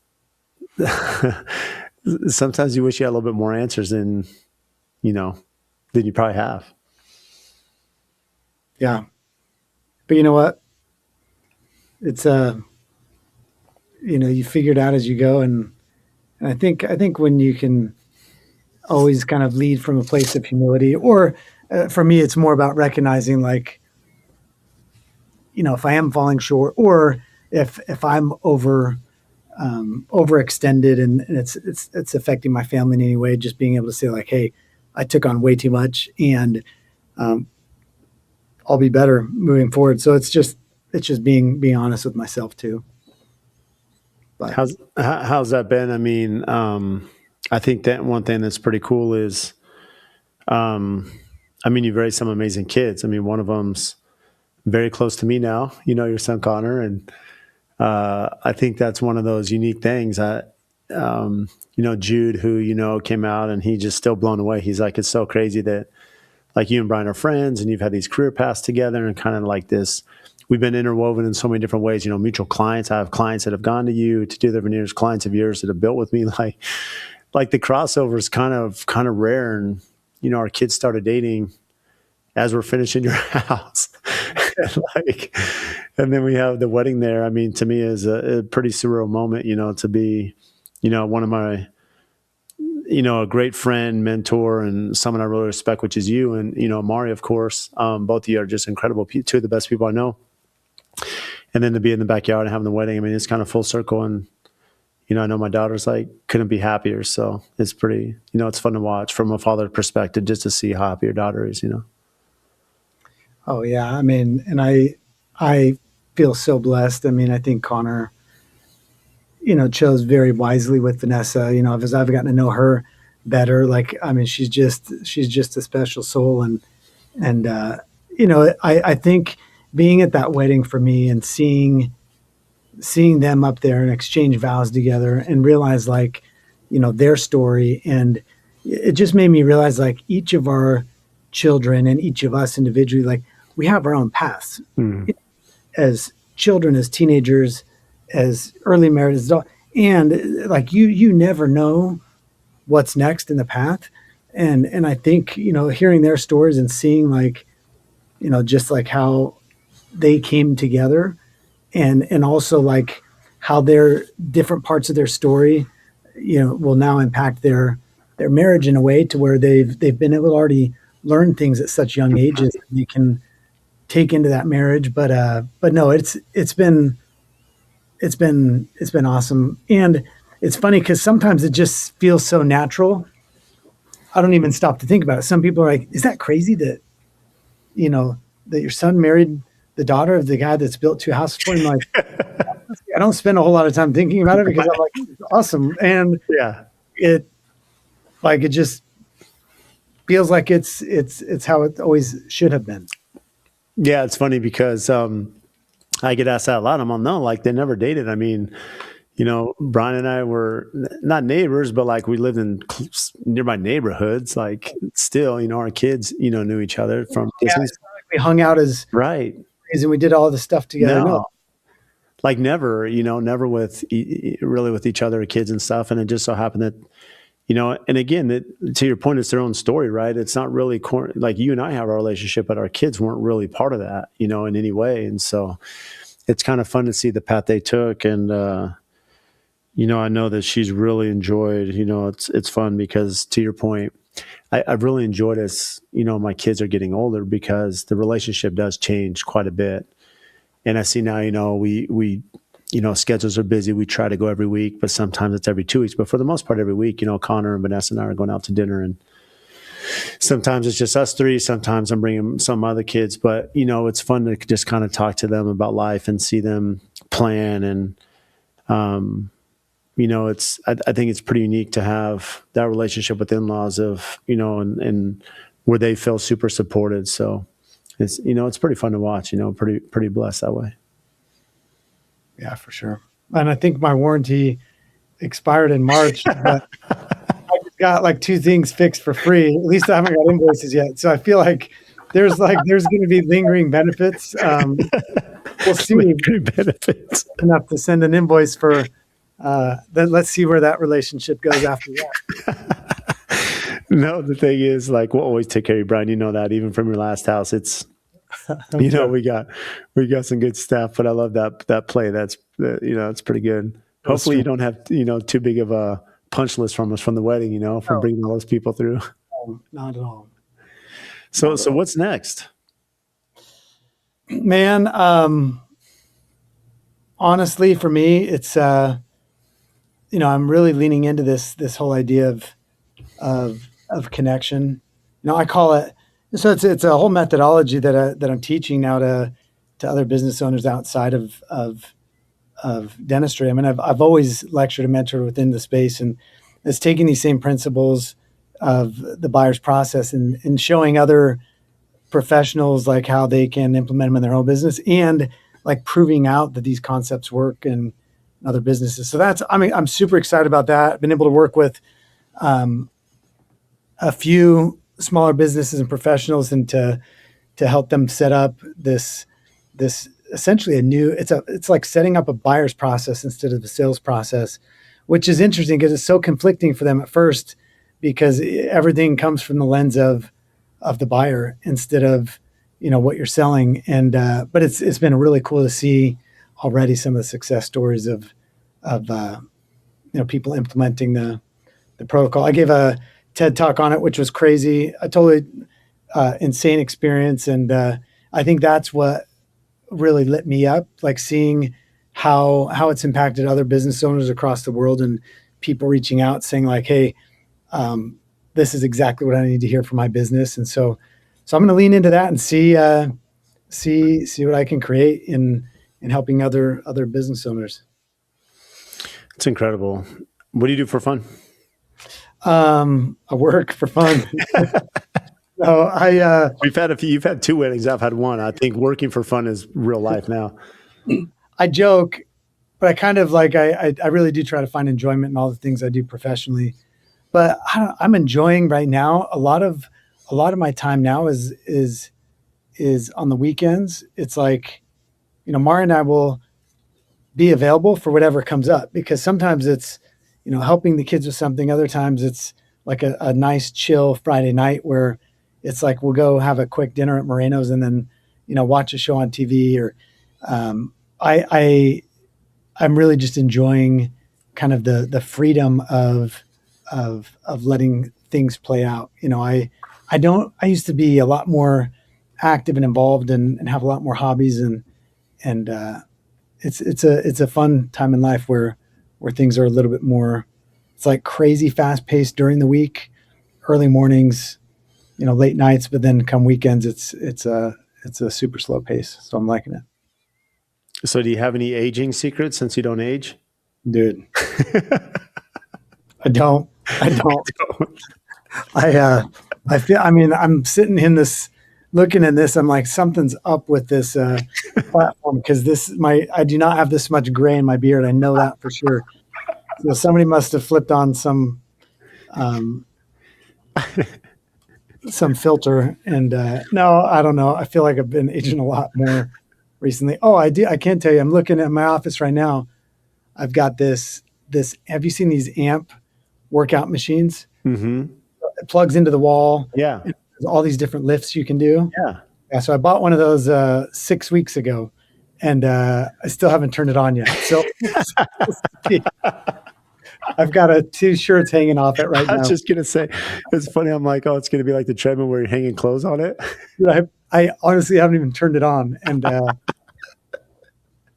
sometimes you wish you had a little bit more answers you know than you probably have. Yeah, but you know what? It's you figure it out as you go, and I think when you can always kind of lead from a place of humility, or for me, it's more about recognizing like if I am falling short, or if I'm overextended, and it's affecting my family in any way, just being able to say like, hey, I took on way too much, and um, I'll be better moving forward. So it's just being honest with myself too. But How's that been? I mean, I think that one thing that's pretty cool is, um, I mean, you've raised some amazing kids. I mean, one of them's very close to me now. Your son Connor, and I think that's one of those unique things. Jude, who came out, and he just still blown away. He's like, it's so crazy that like you and Brian are friends, and you've had these career paths together, and kind of like this. We've been interwoven in so many different ways. Mutual clients. I have clients that have gone to you to do their veneers. Clients of yours that have built with me. Like the crossover is kind of rare, and our kids started dating as we're finishing your house. and like, and then we have the wedding there. I mean, to me is a pretty surreal moment, to be, one of my, a great friend, mentor, and someone I really respect, which is you. And, Mari, of course, both of you are just incredible. Two of the best people I know. And then to be in the backyard and having the wedding, I mean, it's kind of full circle. And, I know my daughter's like, couldn't be happier. So it's pretty, it's fun to watch from a father perspective, just to see how happy your daughter is. oh yeah, I mean, and I feel so blessed. I mean, I think Connor, chose very wisely with Vanessa. As I've gotten to know her better, like I mean, she's just a special soul, and I think being at that wedding for me and seeing them up there and exchange vows together and realize like their story, and it just made me realize like each of our children and each of us individually, like we have our own paths Mm. as children, as teenagers, as early marriage as adult. And like you never know what's next in the path. And I think, hearing their stories and seeing like, just like how they came together, and also like how their different parts of their story, will now impact their marriage in a way to where they've been able to already learn things at such young ages that they can take into that marriage. But no, it's been awesome. And it's funny because sometimes it just feels so natural. I don't even stop to think about it. Some people are like, is that crazy that, you know, that your son married the daughter of the guy that's built two houses for him? Like, I don't spend a whole lot of time thinking about it because I'm like, it's awesome. And Yeah. it, like, it just feels like it's how it always should have been. Yeah, it's funny because I get asked that a lot. I'm all, no, like they never dated. I mean, Brian and I were not neighbors, but like we lived in nearby neighborhoods. Like still, our kids, knew each other from Yeah, distance. it's not like we hung out as Right. and we did all this stuff together. No, No, like never, never with really with each other, kids and stuff. And it just so happened that, and again, that to your point, it's their own story, right? It's not really like you and I have our relationship, but our kids weren't really part of that, in any way. And so it's kind of fun to see the path they took. And, I know that she's really enjoyed, it's fun because to your point, I've really enjoyed as, my kids are getting older because the relationship does change quite a bit. And I see now, we, schedules are busy. We try to go every week, but sometimes it's every 2 weeks. But for the most part, every week, Connor and Vanessa and I are going out to dinner. And sometimes it's just us three. Sometimes I'm bringing some other kids. But, it's fun to just kind of talk to them about life and see them plan. And, I think it's pretty unique to have that relationship with in-laws of, and where they feel super supported. So it's pretty fun to watch, pretty blessed that way. yeah, for sure. And I think my warranty expired in March, but I just got like two things fixed for free. At least I haven't got invoices yet. So I feel like there's going to be lingering benefits. We'll see. Benefits. Enough to send an invoice for. Then let's see where that relationship goes after No, the thing is, like, we'll always take care of you, Brian. You know that even from your last house, it's that. we got some good stuff. But I love that play. It's pretty good. Hopefully, you don't have too big of a punch list from us from the wedding. From No, bringing all those people through. not at all. So what's next? Man, honestly, for me, it's I'm really leaning into this whole idea of connection. I call it. So it's a whole methodology that I'm teaching now to other business owners outside of dentistry. I mean, I've always lectured and mentored within the space, and it's taking these same principles of the buyer's process and showing other professionals like how they can implement them in their own business, and like proving out that these concepts work in other businesses. So I'm super excited about that. I've been able to work with um, a few smaller businesses and professionals, and to help them set up this essentially it's like setting up a buyer's process instead of a sales process, which is interesting because it's so conflicting for them at first because everything comes from the lens of the buyer instead of what you're selling. And but it's been really cool to see already some of the success stories of people implementing the protocol. I gave a TED talk on it, which was crazy, a totally insane experience. And I think that's what really lit me up, like seeing how it's impacted other business owners across the world, and people reaching out saying like, hey, this is exactly what I need to hear for my business. And so I'm going to lean into that and see what I can create in helping other business owners. It's incredible. What do you do for fun? I work for fun. No, You've had two weddings. I've had one. I think working for fun is real life now. I joke, but I kind of like I really do try to find enjoyment in all the things I do professionally. But I'm enjoying right now a lot of my time now is on the weekends. It's like Mara and I will be available for whatever comes up, because sometimes it's, helping the kids with something. Other times it's like a nice chill Friday night where it's like we'll go have a quick dinner at Moreno's and then, watch a show on TV. Or um, I I'm really just enjoying kind of the freedom of letting things play out. I used to be a lot more active and involved and have a lot more hobbies, and it's a fun time in life where things are a little bit more. It's like crazy fast paced during the week, early mornings, late nights, but then come weekends, it's a super slow pace. So I'm liking it, So, do you have any aging secrets since you don't age? dude. I don't. I don't. I I feel. I mean, I'm sitting in this, looking at this. I'm like, something's up with this platform, because I do not have this much gray in my beard. I know that for sure. So somebody must have flipped on um, some filter, and no, I don't know. I feel like I've been aging a lot more recently. Oh, I do. I can't tell you. I'm looking at my office right now. I've got this. Have you seen these amp workout machines? Mm-hmm. It plugs into the wall. Yeah. And there's all these different lifts you can do. Yeah. Yeah, so I bought one of those 6 weeks ago, and I still haven't turned it on yet. So I've got two shirts hanging off it right I was now. just gonna say, it's funny. I'm like, oh, it's gonna be like the treadmill where you're hanging clothes on it. I honestly haven't even turned it on, and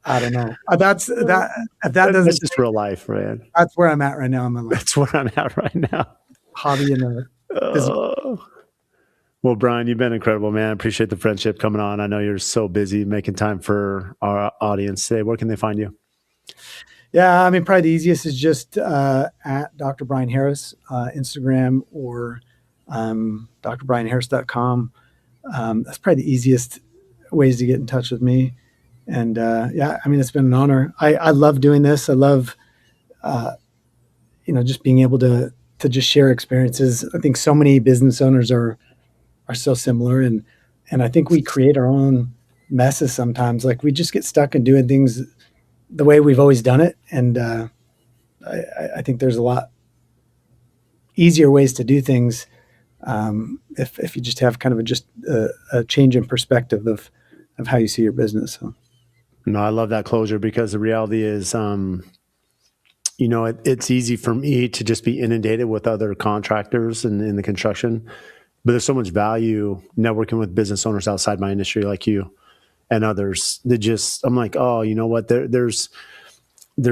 I don't know. That's that. If that That's doesn't, just real life, man. that's where I'm at right now in my life. That's where I'm at right now. Hobby and the physical. Oh. Well, Brian, you've been incredible, man. I appreciate the friendship coming on. I know you're so busy making time for our audience today. Where can they find you? Yeah, I mean, probably the easiest is just at Dr. Brian Harris, Instagram, or drbrianharris.com. That's probably the easiest ways to get in touch with me. And yeah, I mean, it's been an honor. I love doing this. I love, uh, just being able to just share experiences. I think so many business owners are so similar, and I think we create our own messes sometimes. Like we just get stuck in doing things the way we've always done it, and I think there's a lot easier ways to do things, if you just have kind of a change in perspective of how you see your business. So. No, I love that closure because the reality is, it's easy for me to just be inundated with other contractors in the construction, but there's so much value networking with business owners outside my industry like you and others that just, I'm like, oh, you know what? There's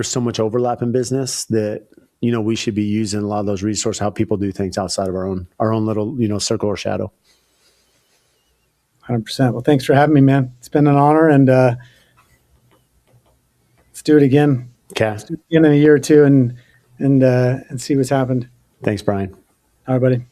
so much overlap in business that, we should be using a lot of those resources, how people do things outside of our own little, circle or shadow. 100%. Well, thanks for having me, man. It's been an honor, and let's do it again. Okay. Let's do it again in a year or two, and see what's happened. Thanks, Brian. All right, buddy.